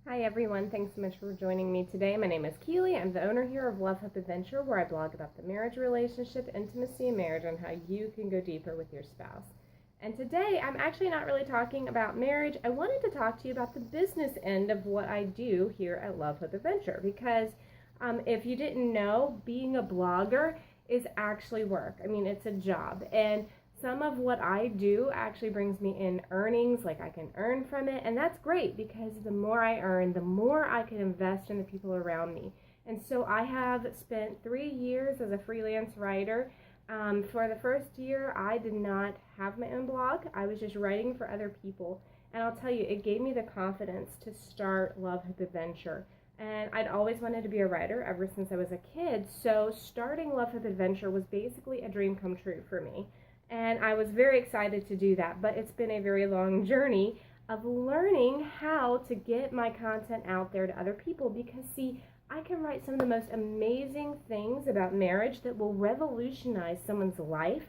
Hi everyone, thanks so much for joining me today. My name is Keely. I'm the owner here of Love Hope Adventure, where I blog about the marriage relationship, intimacy, and marriage, and how you can go deeper with your spouse. And today I'm actually not really talking about marriage. I wanted to talk to you about the business end of what I do here at Love Hope Adventure, because if you didn't know, being a blogger is actually work. I mean, it's a job, and some of what I do actually brings me in earnings, like I can earn from it, and that's great because the more I earn, the more I can invest in the people around me. And so I have spent 3 years as a freelance writer. For the first year, I did not have my own blog. I was just writing for other people, and I'll tell you, it gave me the confidence to start Love Hope Adventure. And I'd always wanted to be a writer ever since I was a kid, so starting Love Hope Adventure was basically a dream come true for me. And I was very excited to do that, but it's been a very long journey of learning how to get my content out there to other people, because see, I can write some of the most amazing things about marriage that will revolutionize someone's life,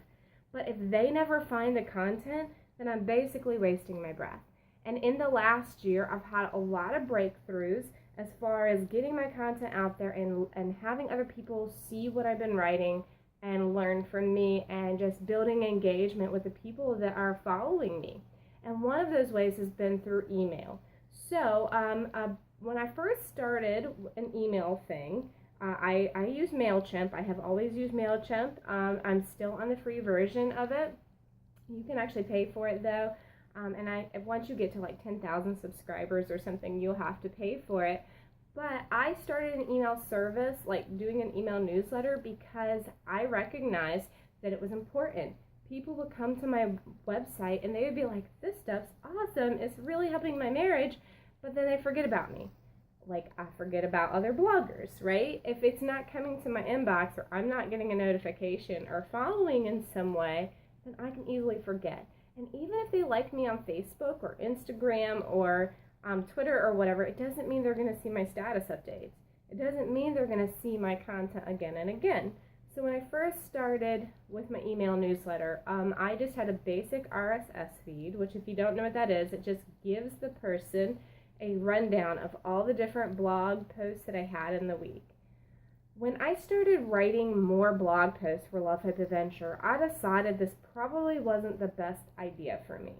but if they never find the content, then I'm basically wasting my breath. And in the last year, I've had a lot of breakthroughs as far as getting my content out there and having other people see what I've been writing and learn from me, and just building engagement with the people that are following me. And one of those ways has been through email. So when I first started an email thing, I use MailChimp. I have always used MailChimp. I'm still on the free version of it. You can actually pay for it though. Once you get to like 10,000 subscribers or something, you'll have to pay for it. But I started an email service, like doing an email newsletter, because I recognized that it was important. People would come to my website and they would be like, this stuff's awesome, it's really helping my marriage, but then they forget about me. Like, I forget about other bloggers, right? If it's not coming to my inbox, or I'm not getting a notification or following in some way, then I can easily forget. And even if they like me on Facebook or Instagram or Twitter or whatever, it doesn't mean they're going to see my status updates. It doesn't mean they're going to see my content again and again. So when I first started with my email newsletter, I just had a basic RSS feed, which if you don't know what that is, it just gives the person a rundown of all the different blog posts that I had in the week. When I started writing more blog posts for Love Hope Adventure, I decided this probably wasn't the best idea for me,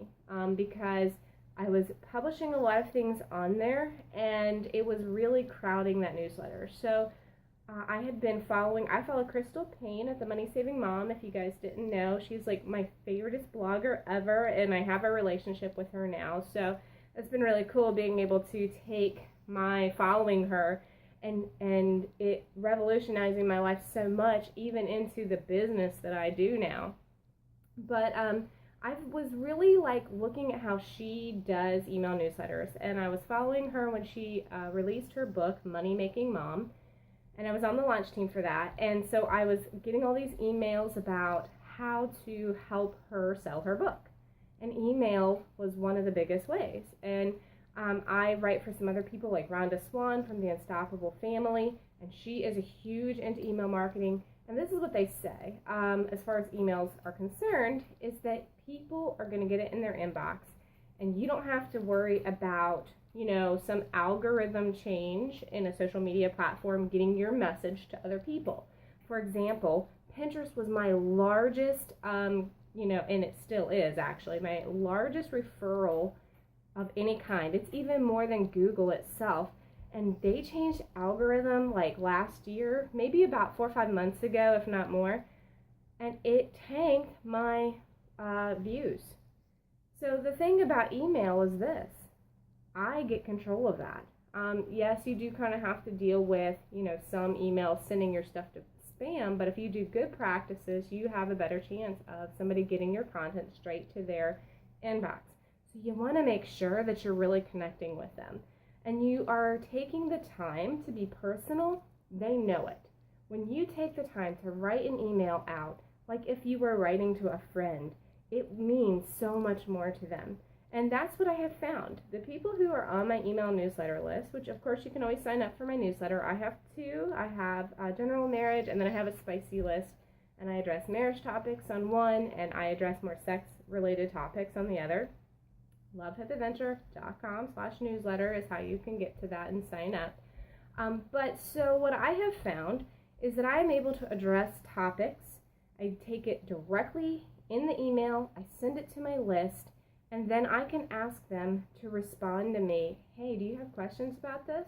because I was publishing a lot of things on there, and it was really crowding that newsletter. So I follow Crystal Payne at The Money Saving Mom. If you guys didn't know, she's like my favoriteest blogger ever, and I have a relationship with her now. So it's been really cool being able to take my following her and it revolutionizing my life so much, even into the business that I do now. But I was really like looking at how she does email newsletters, and I was following her when she released her book, Money Making Mom, and I was on the launch team for that. And so I was getting all these emails about how to help her sell her book, and email was one of the biggest ways. And I write for some other people like Rhonda Swan from the Unstoppable Family, and she is a huge into email marketing. And this is what they say, as far as emails are concerned, is that people are going to get it in their inbox, and you don't have to worry about, some algorithm change in a social media platform getting your message to other people. For example, Pinterest was my largest, and it still is actually, my largest referral of any kind. It's even more than Google itself. And they changed algorithm like last year, maybe about 4 or 5 months ago, if not more, and it tanked my views. So the thing about email is this: I get control of that. Yes, you do kind of have to deal with, some emails sending your stuff to spam, but if you do good practices, you have a better chance of somebody getting your content straight to their inbox. So you want to make sure that you're really connecting with them, and you are taking the time to be personal. They know it. When you take the time to write an email out, like if you were writing to a friend, it means so much more to them. And that's what I have found. The people who are on my email newsletter list, which of course you can always sign up for my newsletter. I have two. I have general marriage, and then I have a spicy list. And I address marriage topics on one, and I address more sex-related topics on the other. lovehippadventure.com/newsletter is how you can get to that and sign up. But so what I have found is that I am able to address topics. I take it directly in the email, I send it to my list, and then I can ask them to respond to me. Hey, do you have questions about this?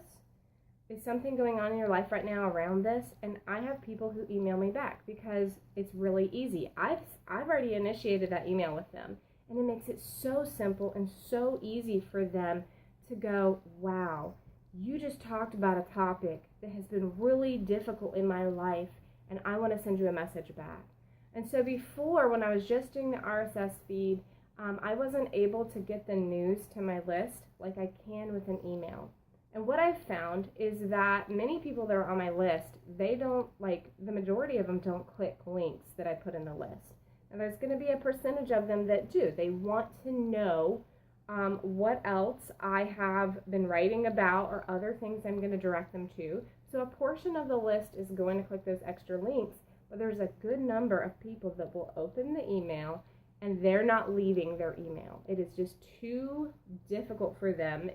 Is something going on in your life right now around this? And I have people who email me back because it's really easy. I've already initiated that email with them, and it makes it so simple and so easy for them to go, wow, you just talked about a topic that has been really difficult in my life, and I want to send you a message back. And so before, when I was just doing the RSS feed, I wasn't able to get the news to my list like I can with an email. And what I've found is that many people that are on my list, they don't, the majority of them don't click links that I put in the list. And there's going to be a percentage of them that do. They want to know what else I have been writing about or other things I'm going to direct them to. So a portion of the list is going to click those extra links, but there's a good number of people that will open the email and they're not leaving their email. It is just too difficult for them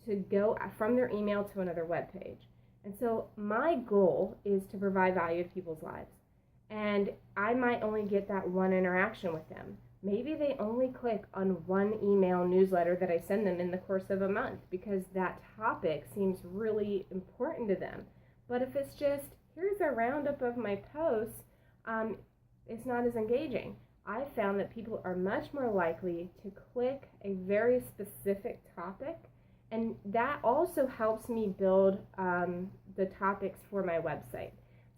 to go from their email to another web page. And so my goal is to provide value to people's lives. And I might only get that one interaction with them. Maybe they only click on one email newsletter that I send them in the course of a month because that topic seems really important to them. But if it's just, here's a roundup of my posts, it's not as engaging. I found that people are much more likely to click a very specific topic, and that also helps me build the topics for my website.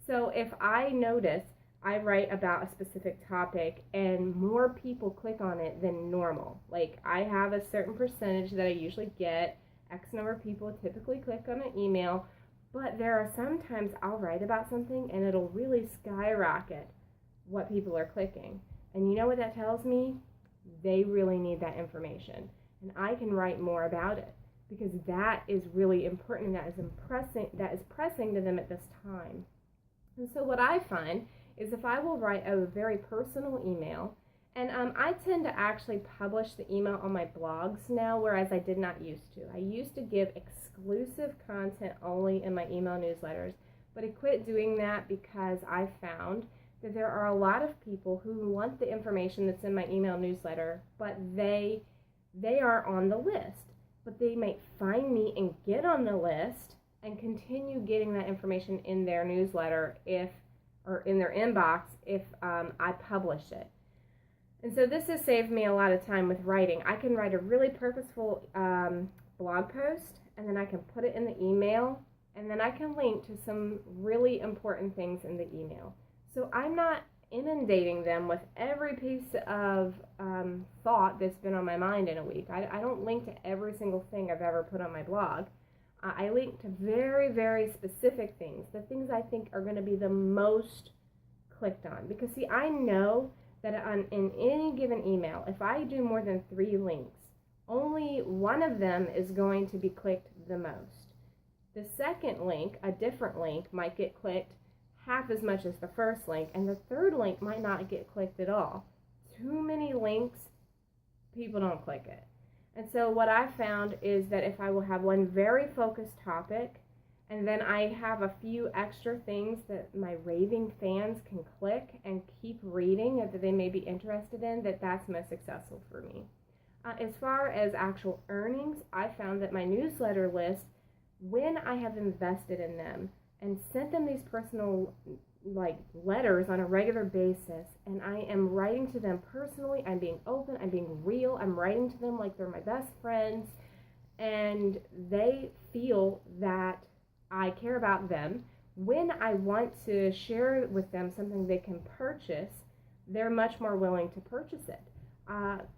So if I notice I write about a specific topic and more people click on it than normal, like I have a certain percentage that I usually get, X number of people typically click on an email, but there are sometimes I'll write about something and it'll really skyrocket what people are clicking. And you know what that tells me? They really need that information. And I can write more about it because that is really important and that is pressing to them at this time. And so what I find is if I will write a very personal email, and I tend to actually publish the email on my blogs now, whereas I did not used to. I used to give exclusive content only in my email newsletters, but I quit doing that because I found that there are a lot of people who want the information that's in my email newsletter, but they are on the list. But they might find me and get on the list and continue getting that information in their newsletter or in their inbox if I publish it. And so this has saved me a lot of time with writing. I can write a really purposeful blog post, and then I can put it in the email, and then I can link to some really important things in the email. So I'm not inundating them with every piece of thought that's been on my mind in a week. I don't link to every single thing I've ever put on my blog. I link to very, very specific things, the things I think are going to be the most clicked on. Because, see, I know that in any given email, if I do more than 3 links, only one of them is going to be clicked the most. The second link, a different link, might get clicked half as much as the first link, and the third link might not get clicked at all. Too many links, people don't click it. And so what I found is that if I will have one very focused topic, and then I have a few extra things that my raving fans can click and keep reading that they may be interested in, that's most successful for me. As far as actual earnings, I found that my newsletter list, when I have invested in them and sent them these personal letters on a regular basis, and I am writing to them personally, I'm being open, I'm being real, I'm writing to them like they're my best friends, and they feel that I care about them. When I want to share with them something they can purchase, they're much more willing to purchase it.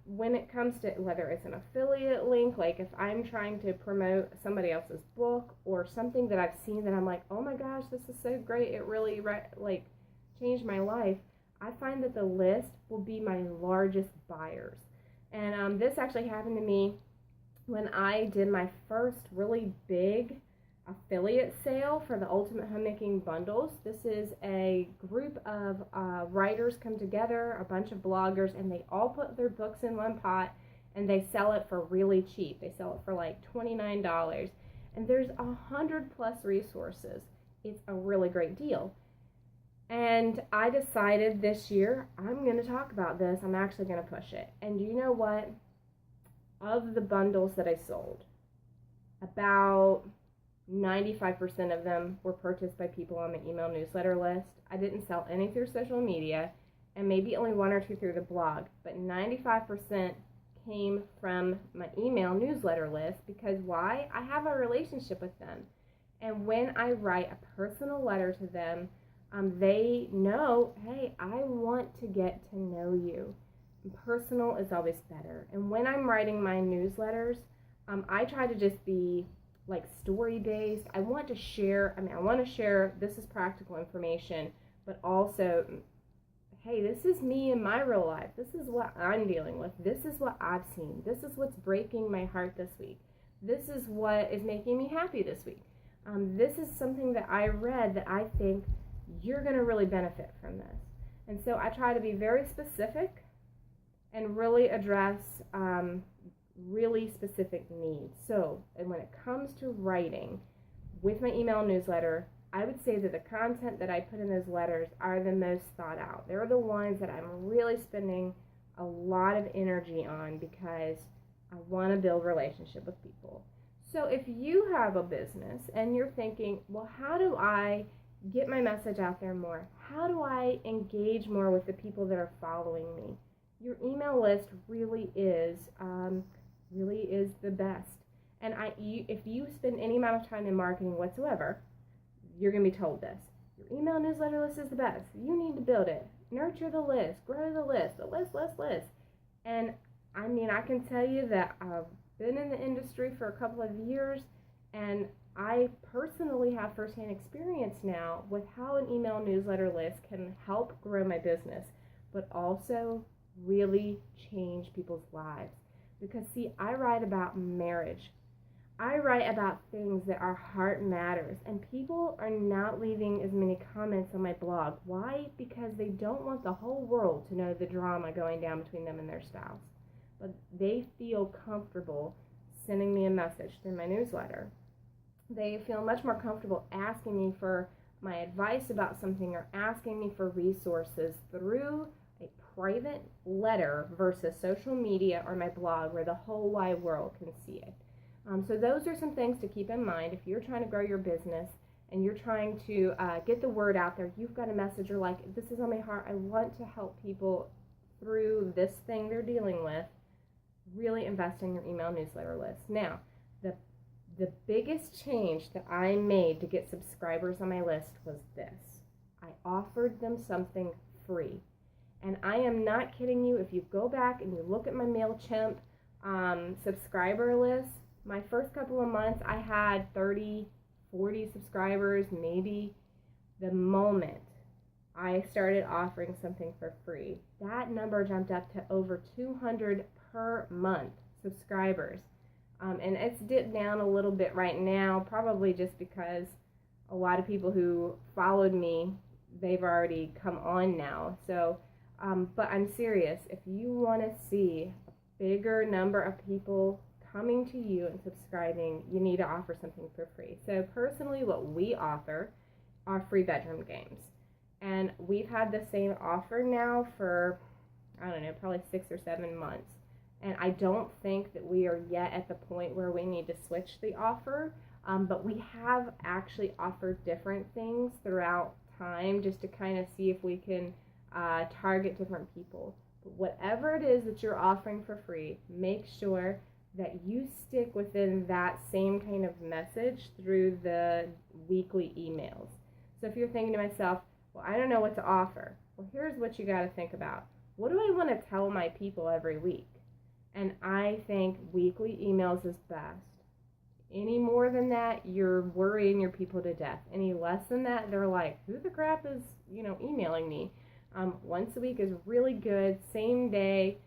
When it comes to whether it's an affiliate link, like if I'm trying to promote somebody else's book or something that I've seen that I'm like, oh my gosh, this is so great, it really changed my life, I find that the list will be my largest buyers. And this actually happened to me when I did my first really big affiliate sale for the Ultimate Homemaking Bundles. This is a group of writers come together, a bunch of bloggers, and they all put their books in one pot, and they sell it for really cheap. They sell it for like $29, and there's 100+ resources. It's a really great deal. And I decided this year, I'm going to talk about this. I'm actually going to push it. And you know what? Of the bundles that I sold, about 95% of them were purchased by people on the email newsletter list. I didn't sell any through social media, and maybe only 1 or 2 through the blog, but 95% came from my email newsletter list. Because why? I have a relationship with them. And when I write a personal letter to them, they know, hey, I want to get to know you. And personal is always better. And when I'm writing my newsletters, I try to just be like story based. I want to share, this is practical information, but also, hey, this is me in my real life. This is what I'm dealing with. This is what I've seen. This is what's breaking my heart this week. This is what is making me happy this week. This is something that I read that I think you're going to really benefit from this. And so I try to be very specific and really address really specific needs. So, and when it comes to writing with my email newsletter, I would say that the content that I put in those letters are the most thought out. They're the ones that I'm really spending a lot of energy on because I want to build relationship with people. So if you have a business and you're thinking, well, how do I get my message out there more? How do I engage more with the people that are following me? Your email list really is the best. And if you spend any amount of time in marketing whatsoever, you're going to be told this. Your email newsletter list is the best. You need to build it. Nurture the list. Grow the list. The list. And I can tell you that I've been in the industry for a couple of years, and I personally have firsthand experience now with how an email newsletter list can help grow my business, but also really change people's lives. Because see, I write about marriage. I write about things that our heart matters, and people are not leaving as many comments on my blog. Why? Because they don't want the whole world to know the drama going down between them and their spouse. But they feel comfortable sending me a message through my newsletter. They feel much more comfortable asking me for my advice about something or asking me for resources through a private letter versus social media or my blog where the whole wide world can see it. So those are some things to keep in mind if you're trying to grow your business and you're trying to get the word out there. You've got a message, you're like, this is on my heart. I want to help people through this thing they're dealing with. Really invest in your email newsletter list. Now, the biggest change that I made to get subscribers on my list was this. I offered them something free. And I am not kidding you. If you go back and you look at my MailChimp subscriber list, my first couple of months I had 30, 40 subscribers, maybe. The moment I started offering something for free, that number jumped up to over 200 per month subscribers. And it's dipped down a little bit right now, probably just because a lot of people who followed me, they've already come on now. So, but I'm serious. If you want to see a bigger number of people coming to you and subscribing, you need to offer something for free. So personally, what we offer are free bedroom games. And we've had the same offer now for, I don't know, probably 6 or 7 months. And I don't think that we are yet at the point where we need to switch the offer, but we have actually offered different things throughout time just to kind of see if we can target different people. But whatever it is that you're offering for free, make sure that you stick within that same kind of message through the weekly emails. So if you're thinking to myself, well, I don't know what to offer, well, here's what you got to think about. What do I want to tell my people every week? And I think weekly emails is best. Any more than that, you're worrying your people to death. Any less than that, they're like, who the crap is, emailing me? Once a week is really good. Same day,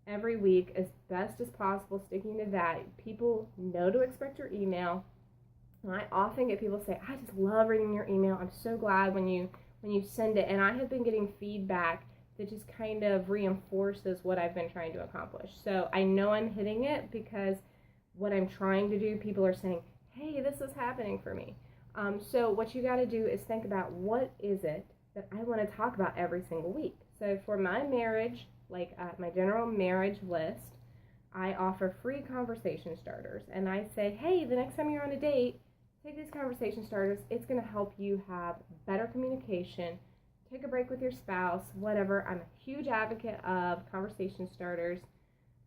every week, as best as possible, sticking to that. People know to expect your email. And I often get people say, I just love reading your email. I'm so glad when you send it. And I have been getting feedback that just kind of reinforces what I've been trying to accomplish. So I know I'm hitting it because what I'm trying to do, people are saying, hey, this is happening for me. So what you got to do is think about, what is it that I want to talk about every single week. So for my marriage, like my general marriage list, I offer free conversation starters. And I say, hey, the next time you're on a date, take these conversation starters. It's going to help you have better communication, take a break with your spouse, whatever. I'm a huge advocate of conversation starters.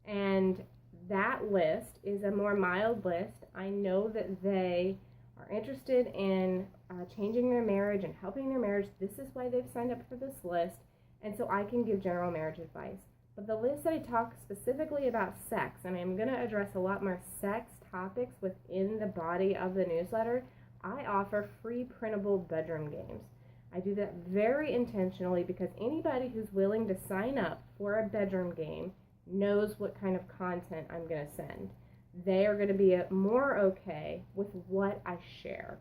And that list is a more mild list. I know that they are interested in changing their marriage and helping their marriage. This is why they've signed up for this list. And so I can give general marriage advice. But the list that I talk specifically about sex, and I'm going to address a lot more sex topics within the body of the newsletter, I offer free printable bedroom games. I do that very intentionally because anybody who's willing to sign up for a bedroom game knows what kind of content I'm going to send. They are going to be more okay with what I share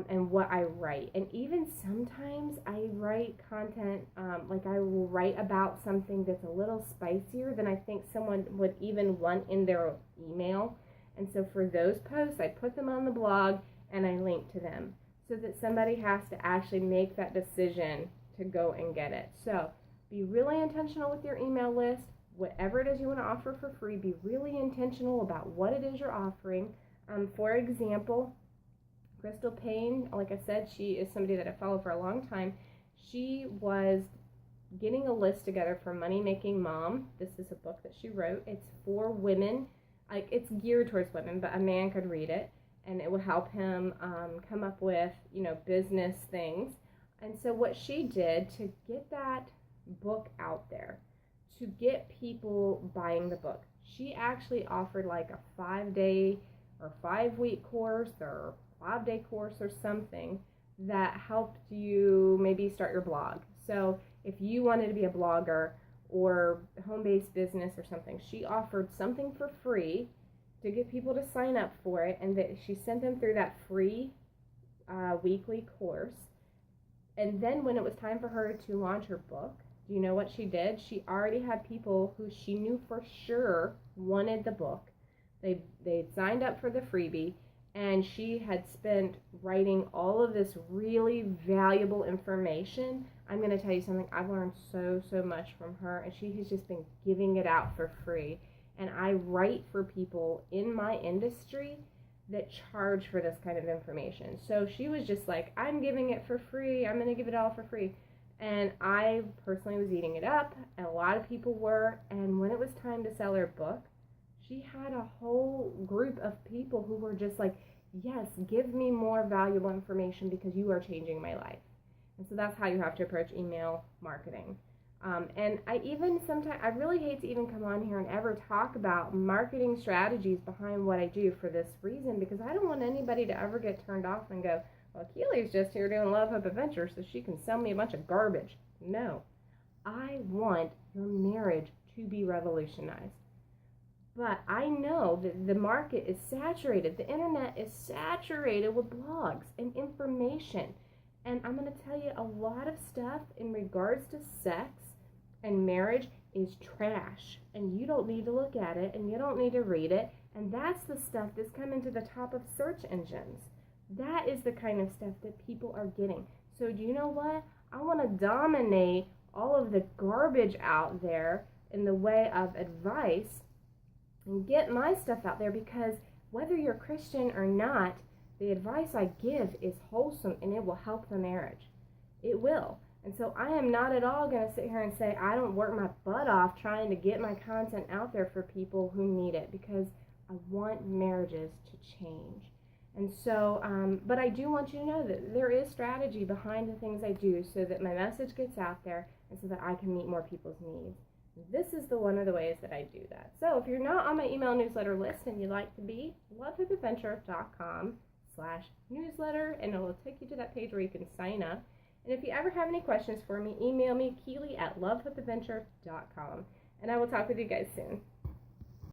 and what I write. And even sometimes I write content, like I will write about something that's a little spicier than I think someone would even want in their email. And so for those posts, I put them on the blog and I link to them so that somebody has to actually make that decision to go and get it. So be really intentional with your email list. Whatever it is you want to offer for free, be really intentional about what it is you're offering. For example, Crystal Payne, like I said, she is somebody that I follow for a long time. She was getting a list together for Money Making Mom. This is a book that she wrote. It's for women. Like, it's geared towards women, but a man could read it, and it will help him come up with, business things. And so what she did to get that book out there, to get people buying the book, she actually offered like a 5-day or 5-week course or 5-day course or something that helped you maybe start your blog. So if you wanted to be a blogger or home-based business or something, she offered something for free to get people to sign up for it, and that she sent them through that free weekly course. And then when it was time for her to launch her book, do you know what she did? She already had people who she knew for sure wanted the book. They'd signed up for the freebie, and she had spent writing all of this really valuable information. I'm going to tell you something. I've learned so much from her, and she has just been giving it out for free. And I write for people in my industry that charge for this kind of information. So she was just like, I'm giving it for free. I'm going to give it all for free. And I personally was eating it up, and a lot of people were. And when it was time to sell her book, she had a whole group of people who were just like, yes, give me more valuable information because you are changing my life. And so that's how you have to approach email marketing. And I even sometimes, I really hate to even come on here and ever talk about marketing strategies behind what I do for this reason, because I don't want anybody to ever get turned off and go, well, Keely's just here doing Love Hope Adventure so she can sell me a bunch of garbage. No, I want your marriage to be revolutionized. But I know that the market is saturated. The internet is saturated with blogs and information. And I'm going to tell you, a lot of stuff in regards to sex and marriage is trash. And you don't need to look at it, and you don't need to read it. And that's the stuff that's coming to the top of search engines. That is the kind of stuff that people are getting. So do you know what? I want to dominate all of the garbage out there in the way of advice and get my stuff out there, because whether you're Christian or not, the advice I give is wholesome and it will help the marriage. It will. And so I am not at all going to sit here and say I don't work my butt off trying to get my content out there for people who need it, because I want marriages to change. And so, but I do want you to know that there is strategy behind the things I do so that my message gets out there and so that I can meet more people's needs. This is one of the ways that I do that. So if you're not on my email newsletter list and you'd like to be, lovehopeadventure.com/newsletter, and it will take you to that page where you can sign up. And if you ever have any questions for me, email me, Keely at lovehopeadventure.com. And I will talk with you guys soon.